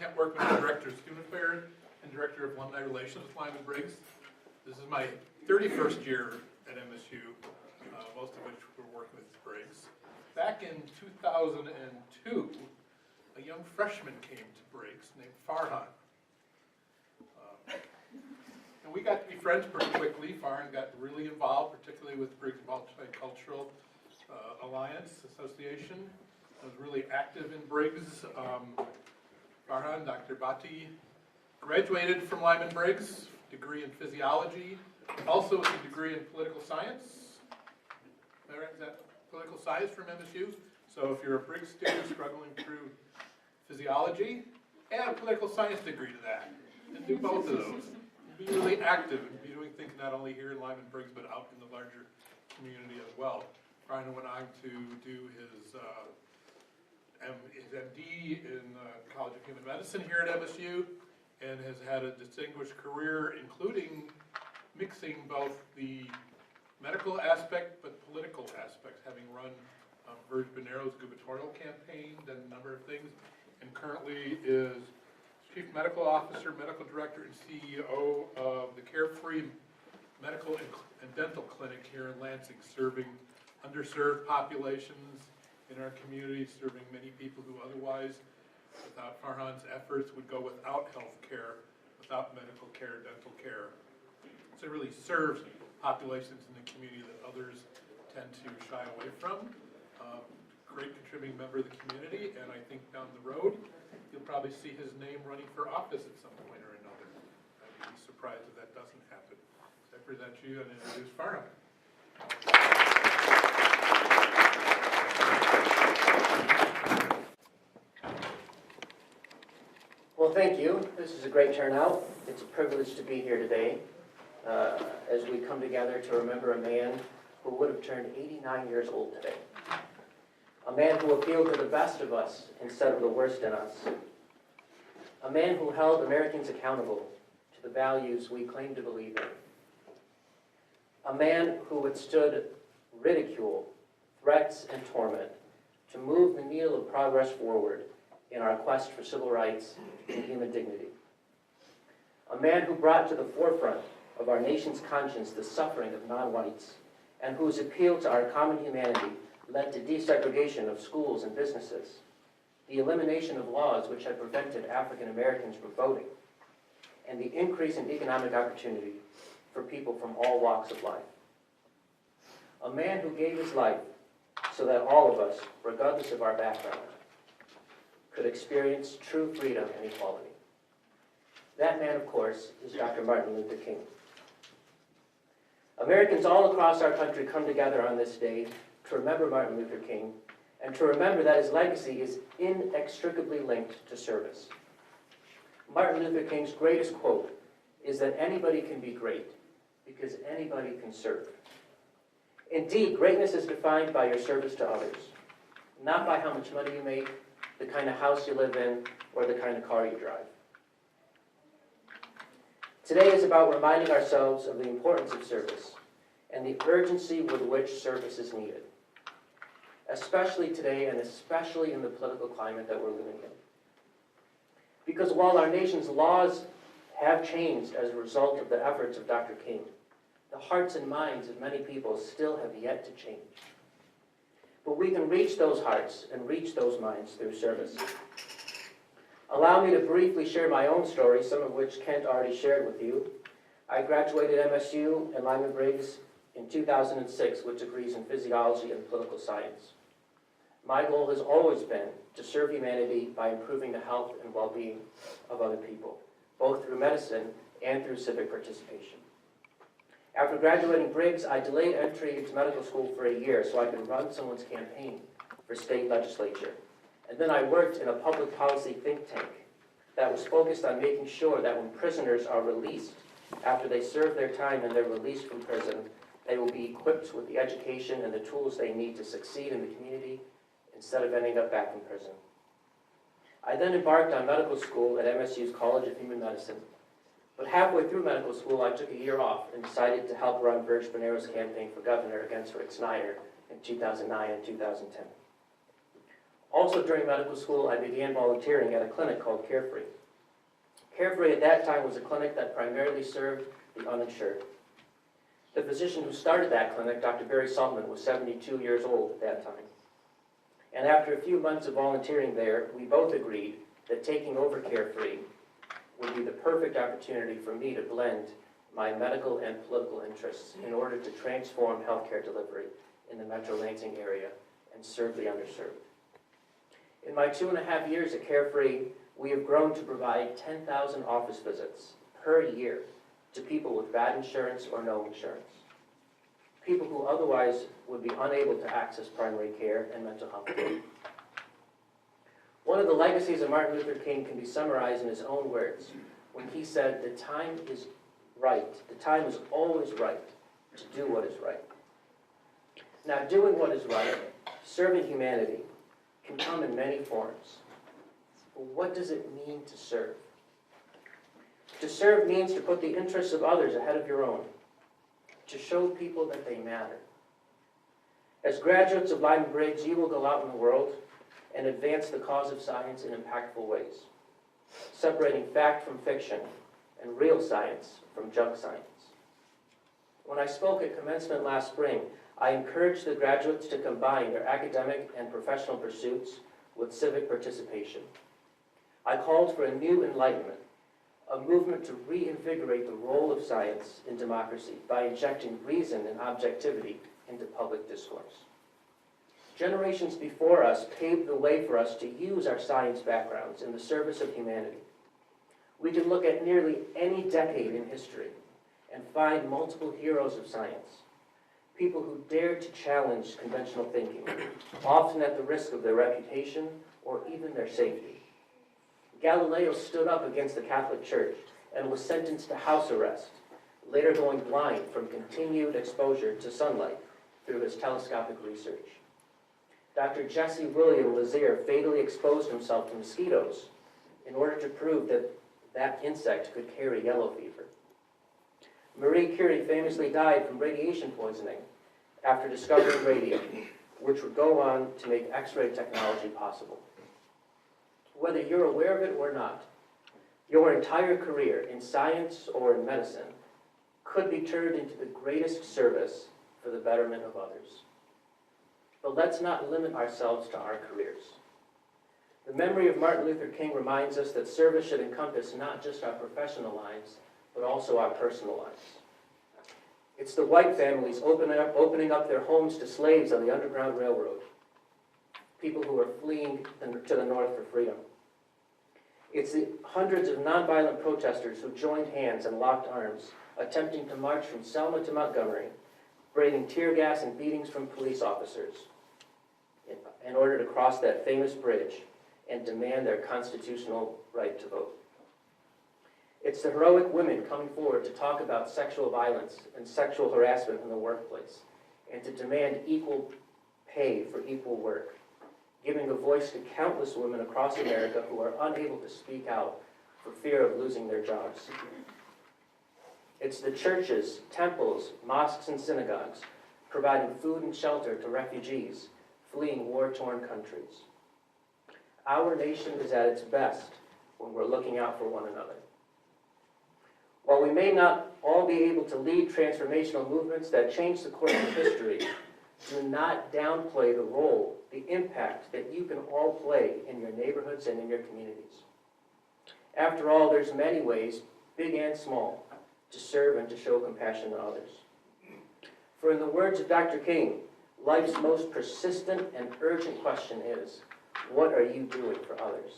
Kent Workman, Director of Student Affairs and Director of Alumni Relations with Lyman Briggs. This is my 31st year at MSU, most of which we're working with Briggs. Back in 2002, a young freshman came to Briggs named Farhan. And we got to be friends pretty quickly. Farhan got really involved, particularly with Briggs Multicultural Alliance Association. I was really active in Briggs. Farhan, Dr. Bhatti, graduated from Lyman Briggs, degree in physiology, also with a degree in political science. Is that political science from MSU? So if you're a Briggs student struggling through physiology, add a political science degree to that, and do both of those. Be really active and be doing things not only here in Lyman Briggs, but out in the larger community as well. Farhan went on to do his MD in College of Human Medicine here at MSU, and has had a distinguished career, including mixing both the medical aspect but political aspects, having run Virg Bonero's gubernatorial campaign, done a number of things, and currently is Chief Medical Officer, Medical Director, and CEO of the Carefree Medical and Dental Clinic here in Lansing, serving underserved populations in our community, serving many people who otherwise, without Farhan's efforts, would go without health care, without medical care, dental care. So it really serves populations in the community that others tend to shy away from. Great contributing member of the community, and I think down the road, you'll probably see his name running for office at some point or another. I'd be surprised if that doesn't happen. So I present you and introduce Farhan. Well, thank you. This is a great turnout. It's a privilege to be here today as we come together to remember a man who would have turned 89 years old today. A man who appealed to the best of us instead of the worst in us. A man who held Americans accountable to the values we claim to believe in. A man who withstood ridicule, threats, and torment to move the needle of progress forward in our quest for civil rights and human dignity. A man who brought to the forefront of our nation's conscience the suffering of non-whites, and whose appeal to our common humanity led to desegregation of schools and businesses, the elimination of laws which had prevented African Americans from voting, and the increase in economic opportunity for people from all walks of life. A man who gave his life so that all of us, regardless of our background, could experience true freedom and equality. That man, of course, is Dr. Martin Luther King. Americans all across our country come together on this day to remember Martin Luther King and to remember that his legacy is inextricably linked to service. Martin Luther King's greatest quote is that anybody can be great because anybody can serve. Indeed, greatness is defined by your service to others, not by how much money you make, the kind of house you live in, or the kind of car you drive. Today is about reminding ourselves of the importance of service and the urgency with which service is needed, especially today and especially in the political climate that we're living in. Because while our nation's laws have changed as a result of the efforts of Dr. King, the hearts and minds of many people still have yet to change. But we can reach those hearts and reach those minds through service. Allow me to briefly share my own story, some of which Kent already shared with you. I graduated MSU and Lyman Briggs in 2006 with degrees in physiology and political science. My goal has always been to serve humanity by improving the health and well-being of other people, both through medicine and through civic participation. After graduating Briggs, I delayed entry into medical school for a year so I could run someone's campaign for state legislature. And then I worked in a public policy think tank that was focused on making sure that when prisoners are released, after they serve their time and they're released from prison, they will be equipped with the education and the tools they need to succeed in the community instead of ending up back in prison. I then embarked on medical school at MSU's College of Human Medicine. But halfway through medical school, I took a year off and decided to help run Virg Bonero's campaign for governor against Rick Snyder in 2009 and 2010. Also during medical school, I began volunteering at a clinic called Carefree. Carefree at that time was a clinic that primarily served the uninsured. The physician who started that clinic, Dr. Barry Saltman, was 72 years old at that time. And after a few months of volunteering there, we both agreed that taking over Carefree would be the perfect opportunity for me to blend my medical and political interests in order to transform healthcare delivery in the Metro Lansing area and serve the underserved. In my 2.5 years at Carefree, we have grown to provide 10,000 office visits per year to people with bad insurance or no insurance, people who otherwise would be unable to access primary care and mental health care. One of the legacies of Martin Luther King can be summarized in his own words when he said, "The time is right. The time is always right to do what is right." Now, doing what is right, serving humanity, can come in many forms. But what does it mean to serve? To serve means to put the interests of others ahead of your own, to show people that they matter. As graduates of Lyman Briggs, you will go out in the world and advance the cause of science in impactful ways, separating fact from fiction and real science from junk science. When I spoke at commencement last spring, I encouraged the graduates to combine their academic and professional pursuits with civic participation. I called for a new enlightenment, a movement to reinvigorate the role of science in democracy by injecting reason and objectivity into public discourse. Generations before us paved the way for us to use our science backgrounds in the service of humanity. We can look at nearly any decade in history and find multiple heroes of science, people who dared to challenge conventional thinking, often at the risk of their reputation or even their safety. Galileo stood up against the Catholic Church and was sentenced to house arrest, later going blind from continued exposure to sunlight through his telescopic research. Dr. Jesse William Lazier fatally exposed himself to mosquitoes in order to prove that that insect could carry yellow fever. Marie Curie famously died from radiation poisoning after discovering radium, which would go on to make X-ray technology possible. Whether you're aware of it or not, your entire career in science or in medicine could be turned into the greatest service for the betterment of others. But let's not limit ourselves to our careers. The memory of Martin Luther King reminds us that service should encompass not just our professional lives, but also our personal lives. It's the white families opening up their homes to slaves on the Underground Railroad, people who are fleeing to the north for freedom. It's the hundreds of nonviolent protesters who joined hands and locked arms, attempting to march from Selma to Montgomery, braving tear gas and beatings from police officers in order to cross that famous bridge and demand their constitutional right to vote. It's the heroic women coming forward to talk about sexual violence and sexual harassment in the workplace and to demand equal pay for equal work, giving a voice to countless women across America who are unable to speak out for fear of losing their jobs. It's the churches, temples, mosques, and synagogues providing food and shelter to refugees fleeing war-torn countries. Our nation is at its best when we're looking out for one another. While we may not all be able to lead transformational movements that change the course of history, do not downplay the role, the impact that you can all play in your neighborhoods and in your communities. After all, there's many ways, big and small, to serve and to show compassion to others. For in the words of Dr. King, life's most persistent and urgent question is, what are you doing for others?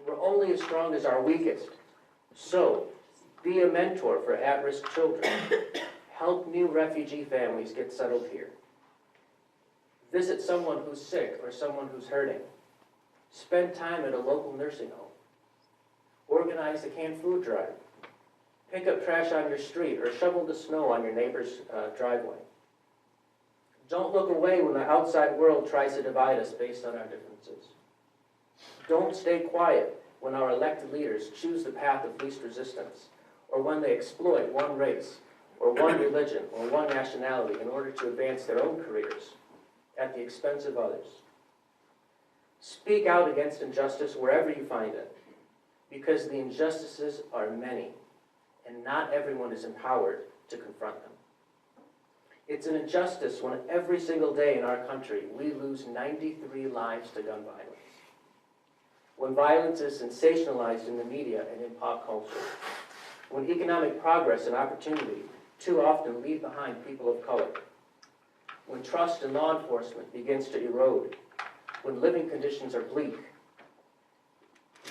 We're only as strong as our weakest. So, be a mentor for at-risk children. Help new refugee families get settled here. Visit someone who's sick or someone who's hurting. Spend time at a local nursing home. Organize a canned food drive. Pick up trash on your street or shovel the snow on your neighbor's driveway. Don't look away when the outside world tries to divide us based on our differences. Don't stay quiet when our elected leaders choose the path of least resistance, or when they exploit one race, or one religion, or one nationality in order to advance their own careers at the expense of others. Speak out against injustice wherever you find it, because the injustices are many, and not everyone is empowered to confront them. It's an injustice when every single day in our country we lose 93 lives to gun violence. When violence is sensationalized in the media and in pop culture. When economic progress and opportunity too often leave behind people of color. When trust in law enforcement begins to erode. When living conditions are bleak.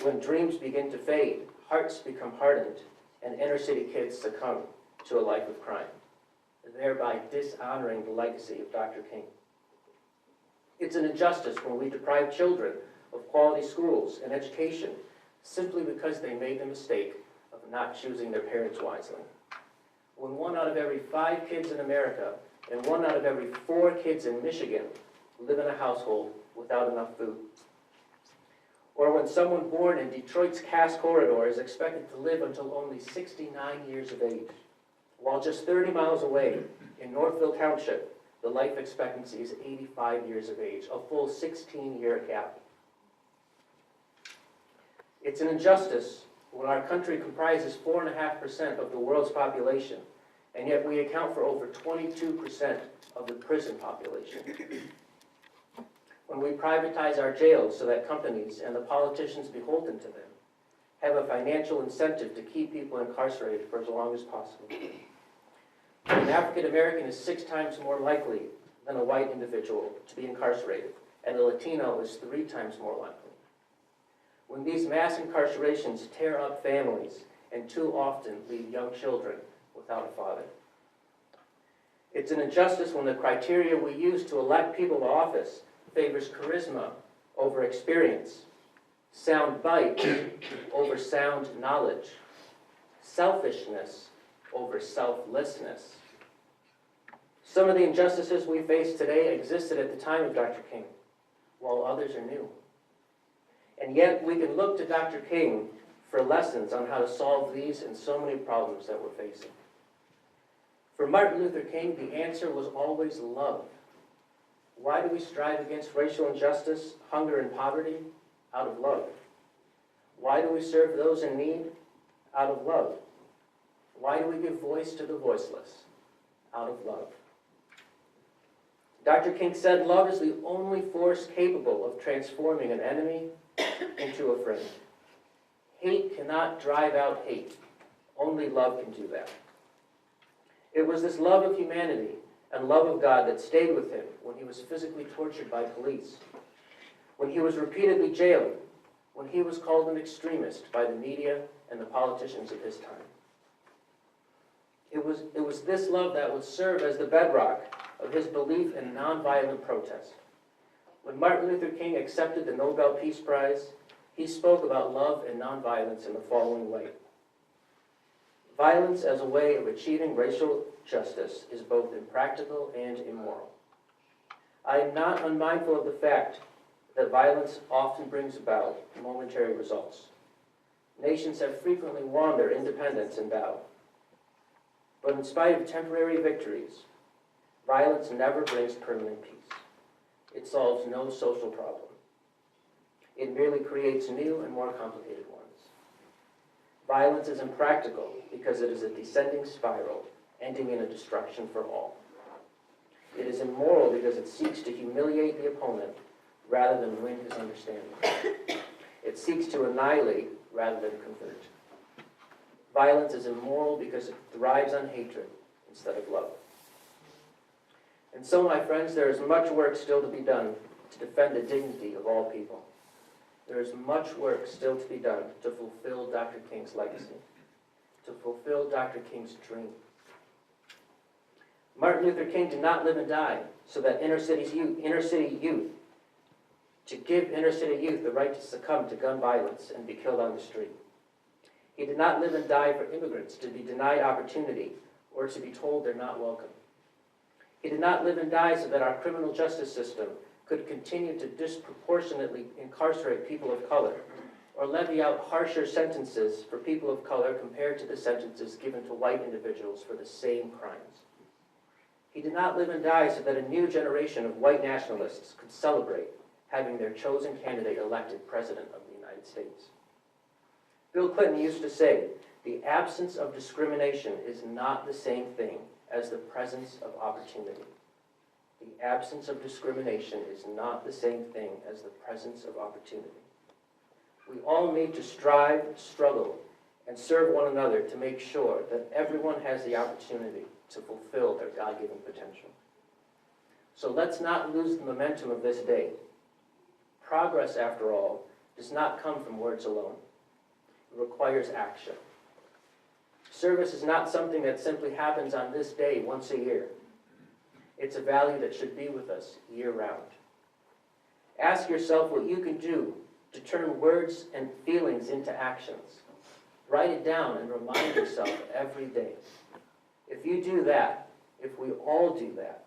When dreams begin to fade, hearts become hardened, and inner city kids succumb to a life of crime, thereby dishonoring the legacy of Dr. King. It's an injustice when we deprive children of quality schools and education simply because they made the mistake of not choosing their parents wisely. When 1 out of every 5 kids in America and 1 out of every 4 kids in Michigan live in a household without enough food. Or when someone born in Detroit's Cass Corridor is expected to live until only 69 years of age, while just 30 miles away in Northville Township, the life expectancy is 85 years of age, a full 16-year gap. It's an injustice when our country comprises 4.5% of the world's population, and yet we account for over 22% of the prison population. When we privatize our jails so that companies and the politicians beholden to them have a financial incentive to keep people incarcerated for as long as possible. An African American is 6 times more likely than a white individual to be incarcerated, and a Latino is 3 times more likely. When these mass incarcerations tear up families and too often leave young children without a father. It's an injustice when the criteria we use to elect people to office favors charisma over experience, sound bite over sound knowledge, selfishness over selflessness. Some of the injustices we face today existed at the time of Dr. King, while others are new. And yet we can look to Dr. King for lessons on how to solve these and so many problems that we're facing. For Martin Luther King, the answer was always love. Why do we strive against racial injustice, hunger, and poverty? Out of love. Why do we serve those in need? Out of love. Why do we give voice to the voiceless? Out of love. Dr. King said love is the only force capable of transforming an enemy into a friend. Hate cannot drive out hate. Only love can do that. It was this love of humanity and love of God that stayed with him when he was physically tortured by police, when he was repeatedly jailed, when he was called an extremist by the media and the politicians of his time. It was this love that would serve as the bedrock of his belief in nonviolent protest. When Martin Luther King accepted the Nobel Peace Prize, he spoke about love and nonviolence in the following way. Violence as a way of achieving racial justice is both impractical and immoral. I am not unmindful of the fact that violence often brings about momentary results. Nations have frequently won their independence in battle. But in spite of temporary victories, violence never brings permanent peace. It solves no social problem. It merely creates new and more complicated ones. Violence is impractical because it is a descending spiral, ending in a destruction for all. It is immoral because it seeks to humiliate the opponent rather than win his understanding. It seeks to annihilate rather than convert. Violence is immoral because it thrives on hatred instead of love. And so, my friends, there is much work still to be done to defend the dignity of all people. There is much work still to be done to fulfill Dr. King's legacy, to fulfill Dr. King's dream. Martin Luther King did not live and die so that inner city youth, to give inner city youth the right to succumb to gun violence and be killed on the street. He did not live and die for immigrants to be denied opportunity or to be told they're not welcome. He did not live and die so that our criminal justice system could continue to disproportionately incarcerate people of color or levy out harsher sentences for people of color compared to the sentences given to white individuals for the same crimes. He did not live and die so that a new generation of white nationalists could celebrate, having their chosen candidate elected President of the United States. Bill Clinton used to say, "The absence of discrimination is not the same thing as the presence of opportunity." The absence of discrimination is not the same thing as the presence of opportunity. We all need to strive, struggle, and serve one another to make sure that everyone has the opportunity to fulfill their God-given potential. So let's not lose the momentum of this day. Progress, after all, does not come from words alone. It requires action. Service is not something that simply happens on this day once a year. It's a value that should be with us year-round. Ask yourself what you can do to turn words and feelings into actions. Write it down and remind yourself every day. If you do that, if we all do that,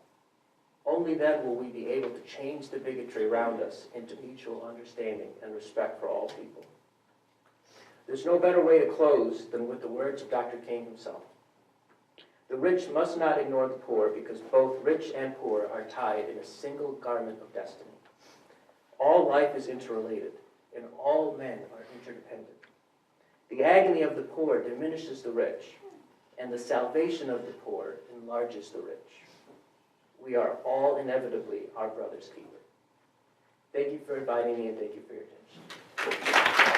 only then will we be able to change the bigotry around us into mutual understanding and respect for all people. There's no better way to close than with the words of Dr. King himself. The rich must not ignore the poor, because both rich and poor are tied in a single garment of destiny. All life is interrelated, and all men are interdependent. The agony of the poor diminishes the rich, and the salvation of the poor enlarges the rich. We are all inevitably our brother's keeper. Thank you for inviting me, and thank you for your attention.